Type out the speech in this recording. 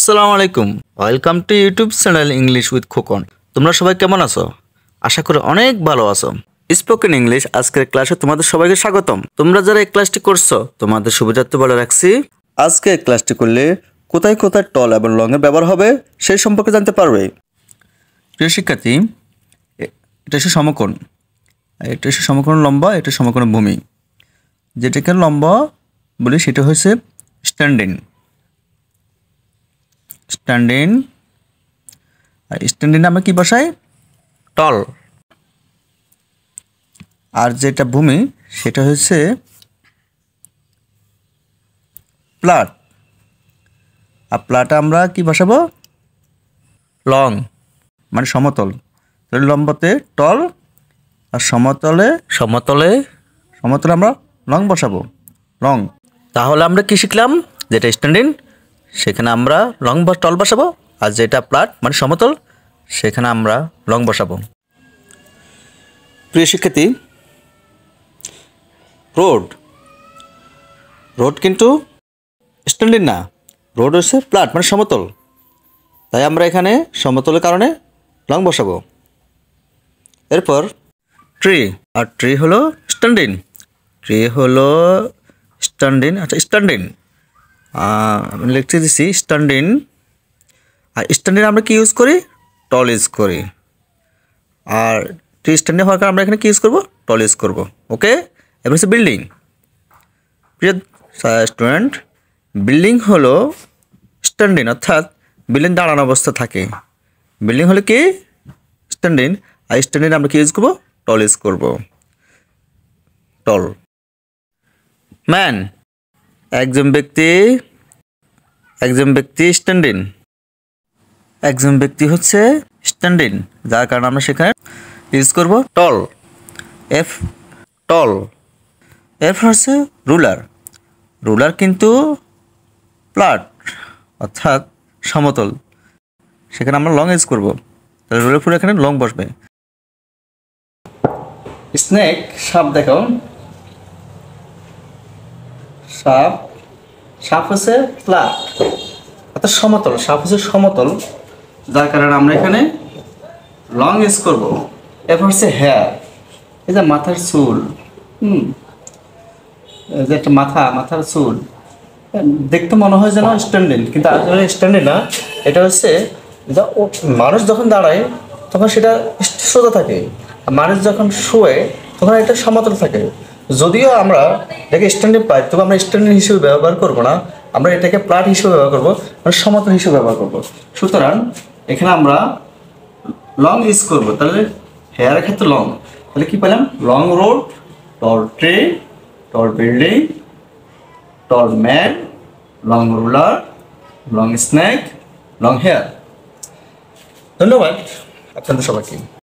আসসালামু আলাইকুম, welcome to YouTube channel English with Khokon. তোমরা সবাই কেমন আছো? আশা করি অনেক ভালো আছো। স্পোকেন ইংলিশ আজকের ক্লাসে তোমাদের সবাইকে স্বাগতম। তোমরা যারা এই ক্লাসটি করছো তোমাদের সুবিধার্থে বলে রাখছি, আজকে এই ক্লাসটি করলে কোথায় কোথায় টল এবং লং এর ব্যবহার হবে সেই সম্পর্কে জানতে পারবে। প্রিয় শিক্ষার্থী, এটা হচ্ছে সমকোণ, এটা হচ্ছে সমকোণ লম্বা, এটা সমকোণ ভূমি। যেটাকে লম্বা বলি সেটা হচ্ছে স্ট্যান্ডিং। স্ট্যান্ডিং আর স্ট্যান্ডিং আমরা কি বসাই? টল। আর যেটা ভূমি সেটা হচ্ছে প্লাট। আর প্লাটে আমরা কি বসাবো? লং, মানে সমতল। তাহলে লম্বাতে টল আর সমতলে আমরা লং বসাবো, লং। তাহলে আমরা কি শিখলাম? যেটা স্ট্যান্ডিং সেখানে আমরা লং বা টল বসাবো, আর যেটা প্লাট মানে সমতল সেখানে আমরা লং বসাবো। প্রিয় শিক্ষার্থী, রোড কিন্তু স্ট্যান্ডিং না, রোড হচ্ছে প্লাট মানে সমতল। তাই আমরা এখানে সমতলের কারণে লং বসাবো। এরপর ট্রি, আর ট্রি হলো স্ট্যান্ডিং। আচ্ছা স্ট্যান্ডিং আমি লিখতে দিচ্ছি স্ট্যান্ডিং। আর স্ট্যান্ডিং আমরা কি ইউজ করি? টল ইউজ করি। আর ট্রি স্ট্যান্ডিং হওয়ার কারণে আমরা এখানে কি ইউজ করবো? টল ইউজ করবো। ওকে, এবার হচ্ছে বিল্ডিং। প্রিয় স্টুডেন্ট, বিল্ডিং হলো স্ট্যান্ডিং, অর্থাৎ বিল্ডিং দাঁড়ানো অবস্থা থাকে। বিল্ডিং হলো কি? স্ট্যান্ডিং। আর স্ট্যান্ডিং আমরা কি ইউজ করবো? টল ইউজ করবো, টল। ম্যান, একজন ব্যক্তি স্ট্যান্ডিং। একজন ব্যক্তি হচ্ছে স্ট্যান্ডিং, যার কারণে আমরা সেখানে ইউজ করব টল। টল। হচ্ছে রুলার কিন্তু প্লাট অর্থাৎ সমতল, সেখানে আমরা লং ইউজ করব। তাহলে রুলার পুরো এখানে লং বসবে। স্নেক, সাপ দেখাও। সাপ হচ্ছে প্লাট অর্থাৎ সমতল। সাপ হচ্ছে সমতল, যার কারণে আমরা এখানে লং ইউজ করব। এরপর হচ্ছে হেয়ার, এই যে মাথার চুল। যে একটা মাথার চুল দেখতে মনে হয় যেন স্ট্যান্ডিং, কিন্তু আসলে স্ট্যান্ডিং না। এটা হচ্ছে মানুষ যখন দাঁড়ায় তখন সেটা সোজা থাকে, আর মানুষ যখন শোয়ে তখন এটা সমতল থাকে। যদিও আমরা এটাকে স্ট্যান্ডিং পাই, তবে আমরা স্ট্যান্ডিং হিসেবে ব্যবহার করব না, আমরা এটাকে প্লাট হিসেবে ব্যবহার করবো, মানে সমতল হিসেবে ব্যবহার করবো। সুতরাং এখানে আমরা লং ইউজ করবো। তাহলে হেয়ারের ক্ষেত্রে লং, তাহলে কি পেলাম? Long road, tall tree, tall building, tall man, long ruler, long snake, long hair. ধন্যবাদ আপনাদের সবাইকে।